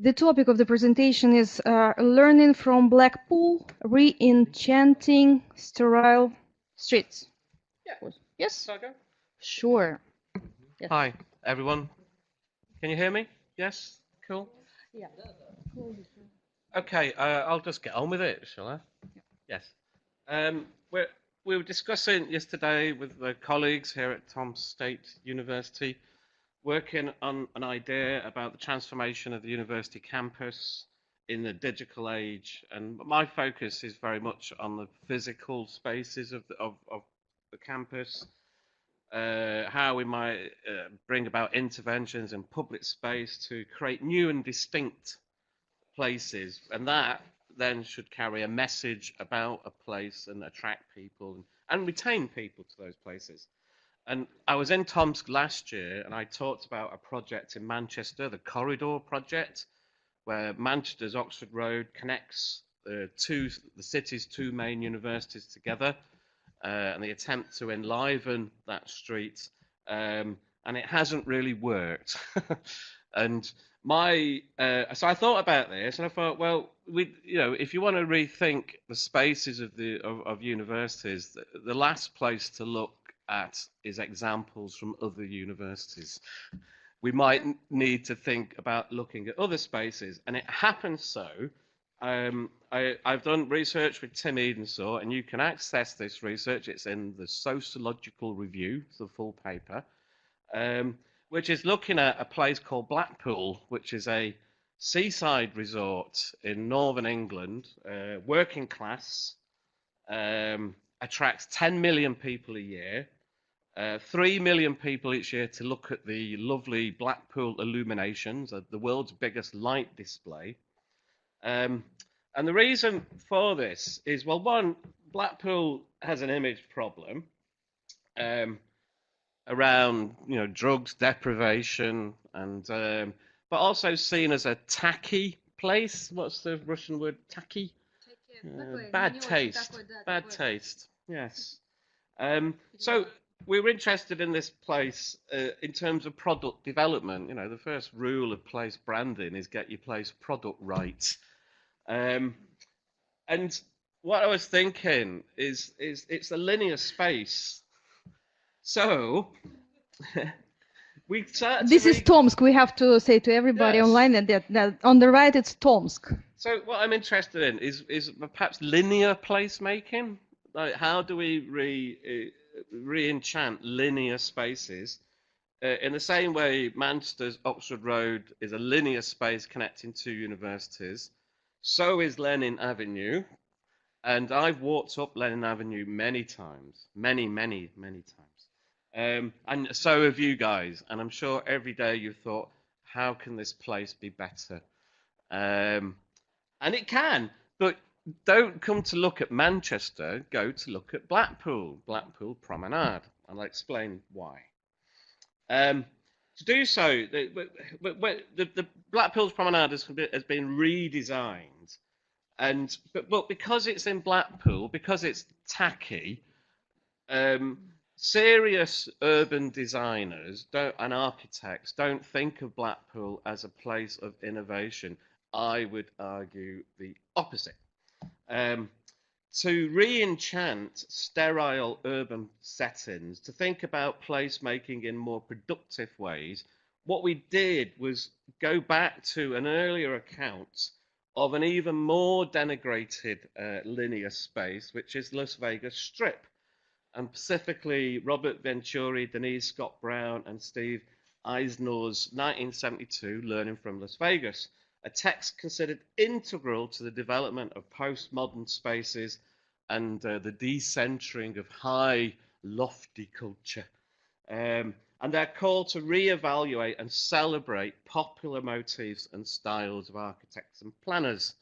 The topic of the presentation is learning from Blackpool, re-enchanting sterile streets. Yeah. Yes? Shall I go? Sure. Yes. Hi, everyone. Can you hear me? Yes? Cool. Yeah. Okay, I'll just get on with it, shall I? Yes. We were discussing yesterday with the colleagues here at Tom State University, working on an idea about the transformation of the university campus in the digital age, and my focus is very much on the physical spaces of the campus, how we might bring about interventions in public space to create new and distinct places, and that then should carry a message about a place and attract people and retain people to those places. And I was in Tomsk last year, and I talked about a project in Manchester, the Corridor Project, where Manchester's Oxford Road connects the city's two main universities together, and the attempt to enliven that street, and it hasn't really worked. And so I thought about this, and I thought, well, if you want to rethink the spaces of universities, the last place to look at is examples from other universities. We might need to think about looking at other spaces, and it happens so. I've done research with Tim Edensaw, and you can access this research. It's in the Sociological Review, it's the full paper, which is looking at a place called Blackpool, which is a seaside resort in northern England, working class, attracts 10 million people a year, 3 million people each year to look at the lovely Blackpool illuminations, the world's biggest light display. And the reason for this is, well, one, Blackpool has an image problem around drugs, deprivation, and but also seen as a tacky place. What's the Russian word? Tacky? Bad taste. Bad taste. Yes. So we were interested in this place in terms of product development. The first rule of place branding is get your place product right. And what I was thinking is it's a linear space. So we start. This is Tomsk. We have to say to everybody online that on the right it's Tomsk. So what I'm interested in is perhaps linear placemaking. Like, how do we re-enchant linear spaces? In the same way, Manchester's Oxford Road is a linear space connecting two universities. So is Lenin Avenue, and I've walked up Lenin Avenue many times, many times, and so have you guys. And I'm sure every day you've thought, how can this place be better? And it can, but don't come to look at Manchester. Go to look at Blackpool Promenade, and I'll explain why. To do so, the Blackpool's Promenade has been redesigned, but because it's in Blackpool, because it's tacky, serious urban designers and architects don't think of Blackpool as a place of innovation. I would argue the opposite. To re-enchant sterile urban settings, to think about placemaking in more productive ways, what we did was go back to an earlier account of an even more denigrated linear space, which is Las Vegas Strip, and specifically Robert Venturi, Denise Scott Brown, and Steve Eisner's 1972 Learning from Las Vegas, a text considered integral to the development of postmodern spaces and the decentering of high, lofty culture. And their call to re-evaluate and celebrate popular motifs and styles of architects and planners.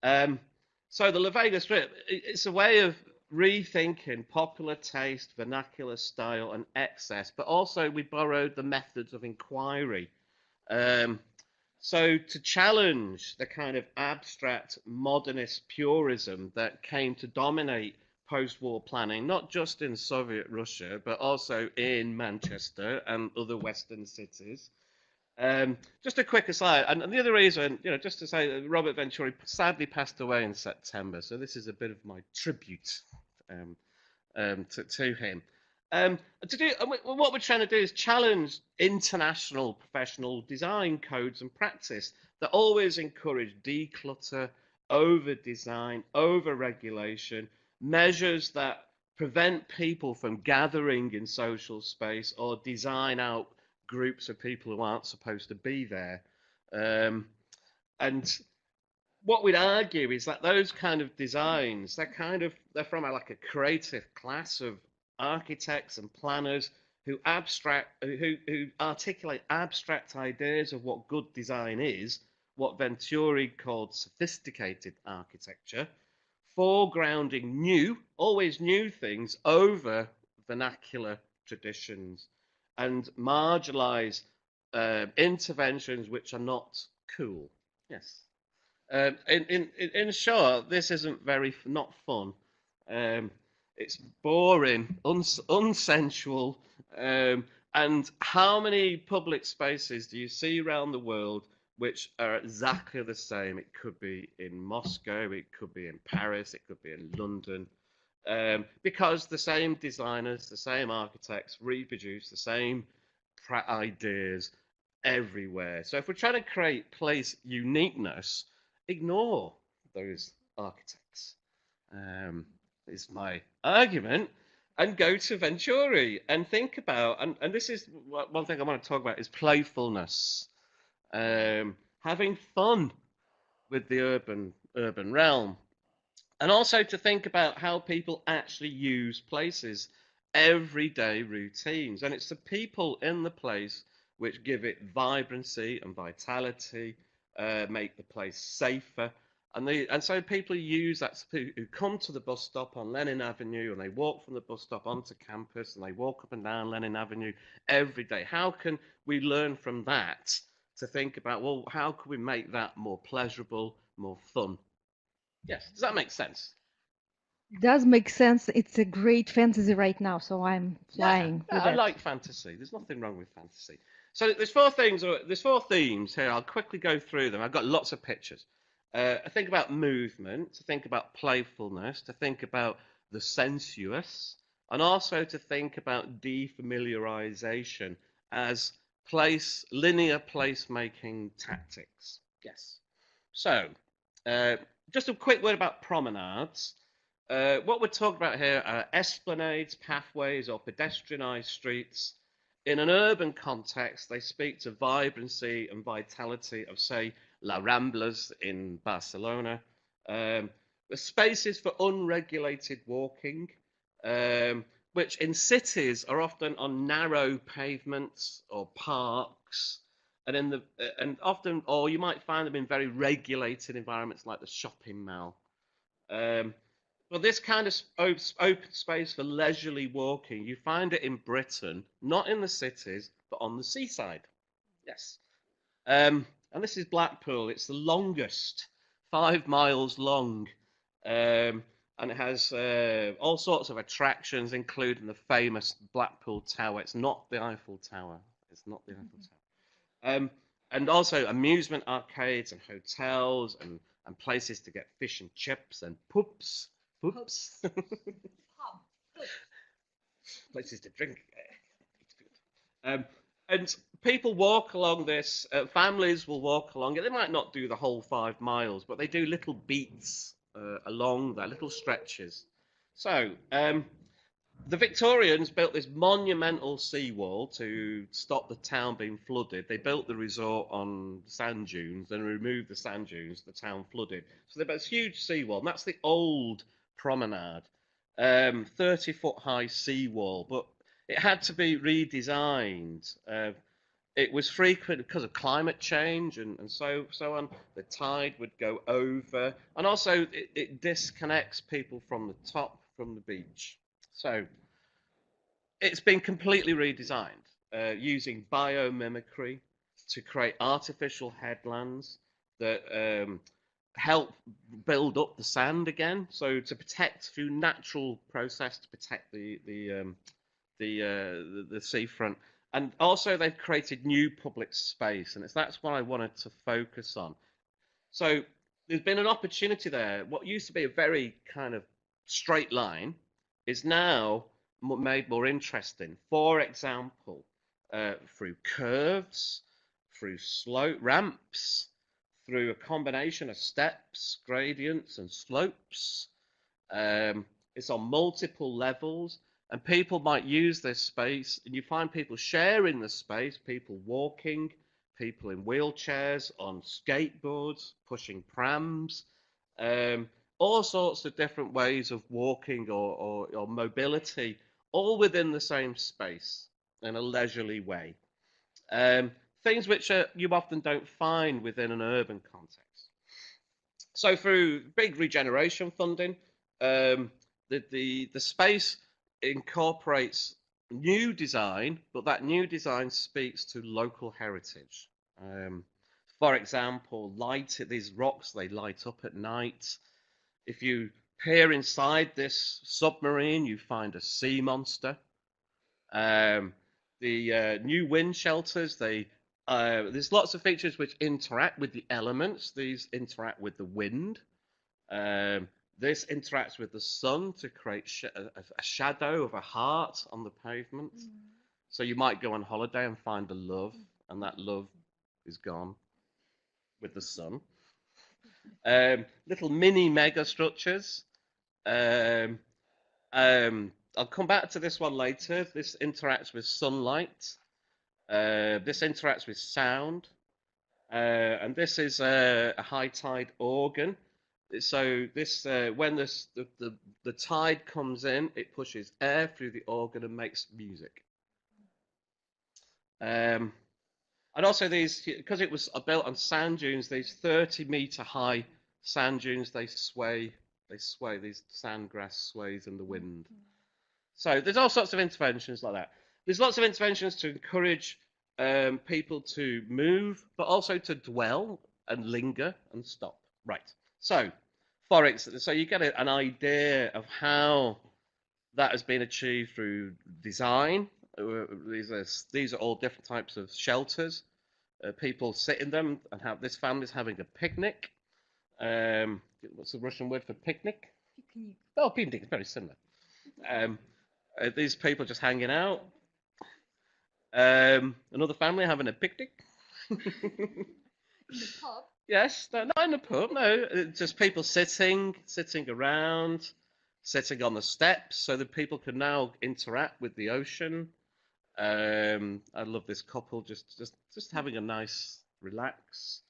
So the Las Vegas Strip, it's a way of rethinking popular taste, vernacular style, and excess, but also we borrowed the methods of inquiry. So to challenge the kind of abstract modernist purism that came to dominate post-war planning, not just in Soviet Russia, but also in Manchester and other Western cities, Just a quick aside, and the other reason, just to say that Robert Venturi sadly passed away in September, so this is a bit of my tribute um, to him. What we're trying to do is challenge international professional design codes and practice that always encourage declutter, over design, over regulation, measures that prevent people from gathering in social space or design out groups of people who aren't supposed to be there. And what we'd argue is that those kind of designs, they're from like a creative class of architects and planners who articulate abstract ideas of what good design is, what Venturi called sophisticated architecture, foregrounding always new things over vernacular traditions, and marginalize interventions which are not cool. Yes. In short, this isn't not fun. It's boring, unsensual. And how many public spaces do you see around the world which are exactly the same? It could be in Moscow, it could be in Paris, it could be in London. Because the same designers, the same architects reproduce the same ideas everywhere. So if we're trying to create place uniqueness, ignore those architects. Is my argument, and go to Venturi and think about, and this is one thing I want to talk about, is playfulness, having fun with the urban realm, and also to think about how people actually use places, everyday routines, and it's the people in the place which give it vibrancy and vitality, make the place safer. And so people use that, who come to the bus stop on Lenin Avenue, and they walk from the bus stop onto campus, and they walk up and down Lenin Avenue every day. How can we learn from that to think about, well, how can we make that more pleasurable, more fun? Yes, does that make sense? Does make sense. It's a great fantasy right now, so I'm flying with I it. like fantasy. There's nothing wrong with fantasy. So there's four themes here. I'll quickly go through them. I've got lots of pictures. I think about movement, to think about playfulness, to think about the sensuous, and also to think about defamiliarization as linear placemaking tactics. Yes. So, just a quick word about promenades. What we're talking about here are esplanades, pathways, or pedestrianised streets. In an urban context, they speak to vibrancy and vitality of, say, La Ramblas in Barcelona. The spaces for unregulated walking, which in cities are often on narrow pavements or parks, and often, or you might find them in very regulated environments like the shopping mall. Well, this kind of open space for leisurely walking, you find it in Britain, not in the cities, but on the seaside. Yes. And this is Blackpool. It's the longest, 5 miles long. And it has all sorts of attractions, including the famous Blackpool Tower. It's not the Eiffel Tower. It's not the Eiffel Tower. And also amusement arcades and hotels and places to get fish and chips and pubs. Pubs. Places to drink. And people walk along this, families will walk along it. They might not do the whole 5 miles, but they do little beats along there, little stretches. So the Victorians built this monumental seawall to stop the town being flooded. They built the resort on sand dunes, then removed the sand dunes, the town flooded. So they built this huge seawall, and that's the old promenade, 30-foot high seawall, but it had to be redesigned. It was frequent because of climate change and so on. The tide would go over, and also it disconnects people from the top, from the beach. So it's been completely redesigned using biomimicry to create artificial headlands that help build up the sand again. So to protect through natural process to protect the seafront. And also they've created new public space, and that's what I wanted to focus on. So there's been an opportunity there. What used to be a very kind of straight line is now made more interesting. For example, through curves, through slope ramps, through a combination of steps, gradients, and slopes. It's on multiple levels, and people might use this space, and you find people sharing the space, people walking, people in wheelchairs, on skateboards, pushing prams, all sorts of different ways of walking or mobility, all within the same space in a leisurely way. Things which you often don't find within an urban context. So through big regeneration funding, the space incorporates new design, but that new design speaks to local heritage. For example, these rocks, they light up at night. If you peer inside this submarine, you find a sea monster. The new wind shelters, there's lots of features which interact with the elements. These interact with the wind. This interacts with the sun to create a shadow of a heart on the pavement. So you might go on holiday and find a love, and that love is gone with the sun. Little mini mega structures. I'll come back to this one later. This interacts with sunlight. This interacts with sound. And this is a high tide organ. So this, when the tide comes in, it pushes air through the organ and makes music. And also these, because it was built on sand dunes, these 30-meter high sand dunes, they sway, these sand grass sways in the wind. So there's all sorts of interventions like that. There's lots of interventions to encourage people to move, but also to dwell and linger and stop. Right. So, so you get an idea of how that has been achieved through design. These are all different types of shelters. People sit in them and this family's having a picnic. What's the Russian word for picnic? Picnic. Oh, picnic is very similar. These people just hanging out. Another family having a picnic. In the pub? Yes, no, not in a pub, no. Just people sitting around, sitting on the steps so that people can now interact with the ocean. I love this couple just having a nice relax.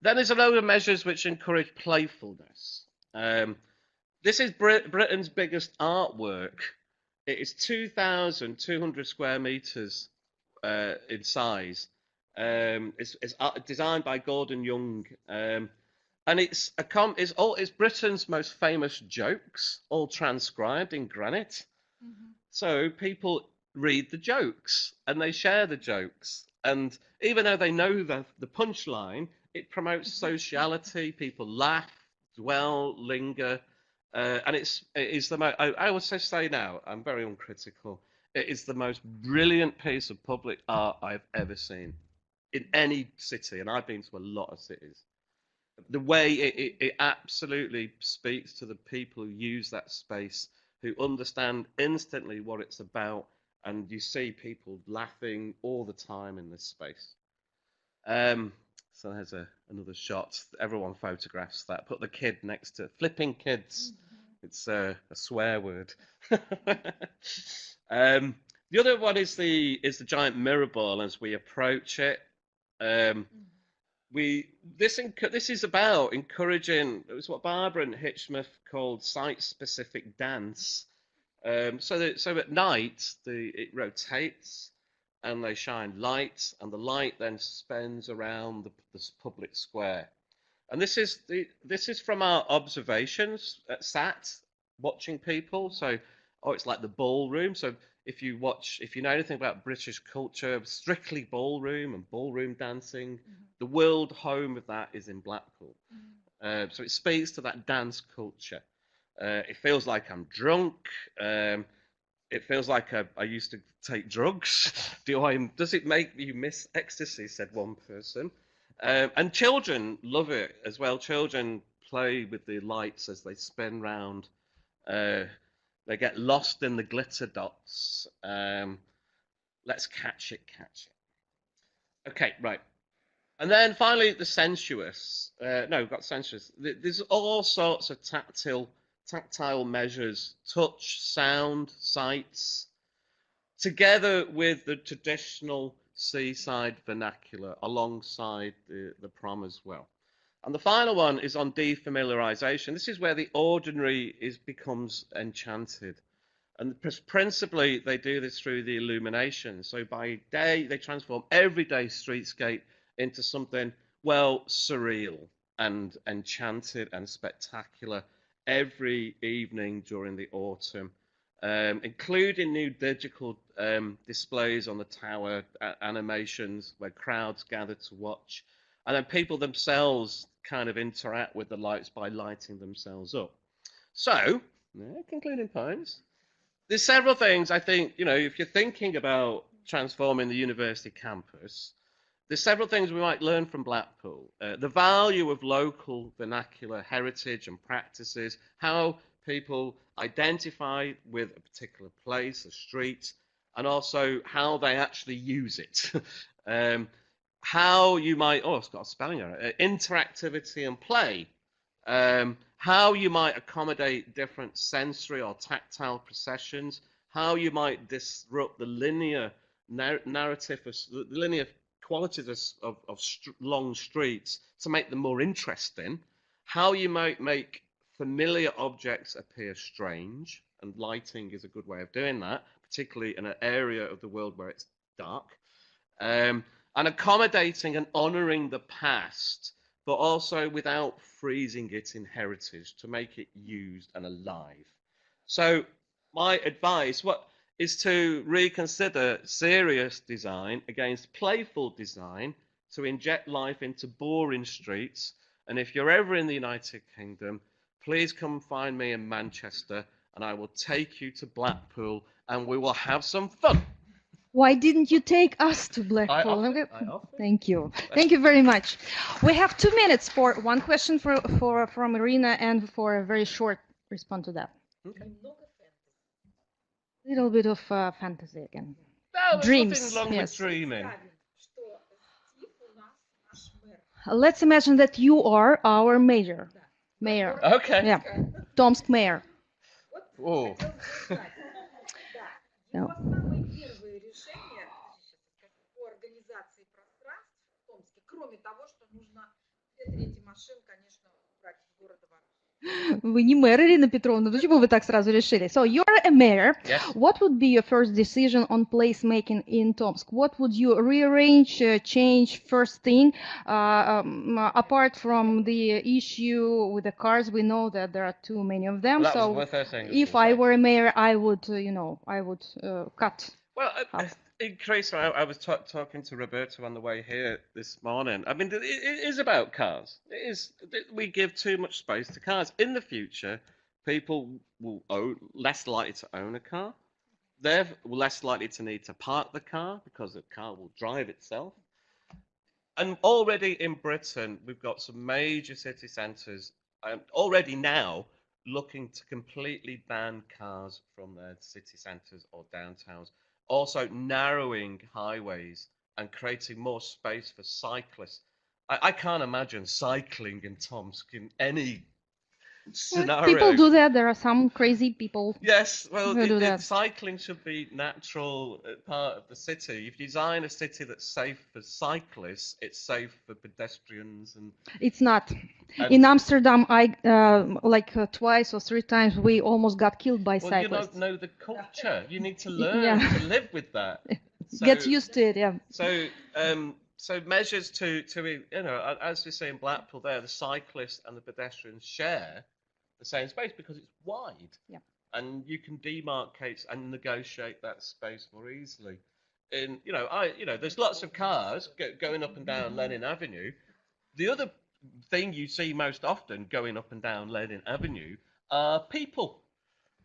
Then there's a load of measures which encourage playfulness. This is Britain's biggest artwork. It is 2,200 square meters in size. It's designed by Gordon Young, and it's Britain's most famous jokes, all transcribed in granite. Mm-hmm. So people read the jokes and they share the jokes, and even though they know the punchline, it promotes sociality. People laugh, dwell, linger. And it is the most, I would say now, I'm very uncritical, it is the most brilliant piece of public art I've ever seen in any city, and I've been to a lot of cities. The way it absolutely speaks to the people who use that space, who understand instantly what it's about, and you see people laughing all the time in this space. So there's another shot. Everyone photographs that. Put the kid next to flipping kids. It's a swear word. The other one is the giant mirror ball. As we approach it, this is about encouraging. It was what Barbara and Hitchmuth called site-specific dance. So at night it rotates, and they shine light, and the light then spins around this public square. And this is from our observations at SAT, watching people. So, it's like the ballroom. So if you know anything about British culture, strictly ballroom and ballroom dancing, the world home of that is in Blackpool. So it speaks to that dance culture. It feels like I'm drunk. it feels like I used to take drugs. Does it make you miss ecstasy? Said one person. And children love it as well. Children play with the lights as they spin round. They get lost in the glitter dots. Let's catch it, catch it. Okay, right. And then finally, the sensuous. No, we've got sensuous. There's all sorts of tactile measures, touch, sound, sights, together with the traditional seaside vernacular alongside the prom as well. And the final one is on defamiliarization. This is where the ordinary becomes enchanted. And principally, they do this through the illumination. So by day, they transform everyday streetscape into something, well, surreal and enchanted and spectacular every evening during the autumn, including new digital displays on the tower, animations where crowds gather to watch. And then people themselves kind of interact with the lights by lighting themselves up. So, concluding points. There's several things I think, if you're thinking about transforming the university campus, there's several things we might learn from Blackpool. The value of local vernacular heritage and practices, how people identify with a particular place, a street, and also how they actually use it. How you might, it's got a spelling error, interactivity and play. How you might accommodate different sensory or tactile processions, how you might disrupt the linear narrative, the linear qualities of long streets to make them more interesting, how you might make familiar objects appear strange, and lighting is a good way of doing that, particularly in an area of the world where it's dark, and accommodating and honouring the past, but also without freezing it in heritage to make it used and alive. So my advice is to reconsider serious design against playful design to inject life into boring streets. And if you're ever in the United Kingdom, please come find me in Manchester and I will take you to Blackpool and we will have some fun. Why didn't you take us to Blackpool? I offer. Thank you. Thank you very much. We have 2 minutes for one question from Irina and for a very short response to that. Okay. Little bit of fantasy again. No, Dreams. Nothing wrong Yes. with dreaming. Let's imagine that you are our mayor. Okay. Yeah. Tomsk mayor. Oh. Yeah. Вы не мэр, Ирина Петровна, почему вы так сразу решили? So you're a mayor. Yes. What would be your first decision on placemaking in Tomsk? What would you rearrange, change first thing? Apart from the issue with the cars, we know that there are too many of them. Well, that so was the first thing if I were a mayor, I would, cut. Well, Chris, I was talking to Roberto on the way here this morning. I mean, it is about cars. We give too much space to cars. In the future, people will less likely to own a car. They're less likely to need to park the car because the car will drive itself. And already in Britain, we've got some major city centres already now looking to completely ban cars from their city centres or downtowns. Also narrowing highways and creating more space for cyclists. I can't imagine cycling in Tomsk in any scenario. People do that. There are some crazy people. Yes, well, who do that. cycling should be natural part of the city. If you design a city that's safe for cyclists, it's safe for pedestrians and. It's not. In Amsterdam, twice or 3 times we almost got killed by Well, cyclists. you don't know the culture. You need to learn to live with that. Get used to it, yeah. So measures to as we say in Blackpool there, the cyclists and the pedestrians share the same space because it's wide. Yeah. And you can demarcate and negotiate that space more easily. There's lots of cars going up and down Lenin Avenue. The other thing you see most often going up and down Lenin Avenue are people,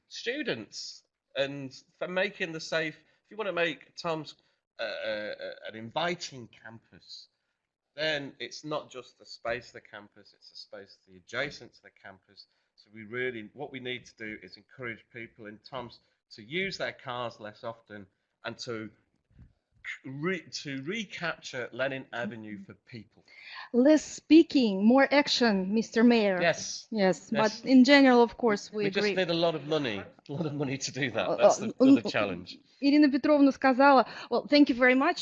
students, And for making the safe, if you want to make Tom's an inviting campus, then it's not just the space of the campus, it's the space adjacent to the campus. So what we need to do is encourage people in Tom's to use their cars less often and to recapture Lenin Avenue for people. Less speaking, more action, Mr. Mayor. Yes. Yes, but in general, of course, we agree. We just need a lot of money to do that. That's the challenge. Ирина Петровна сказала, well, thank you very much.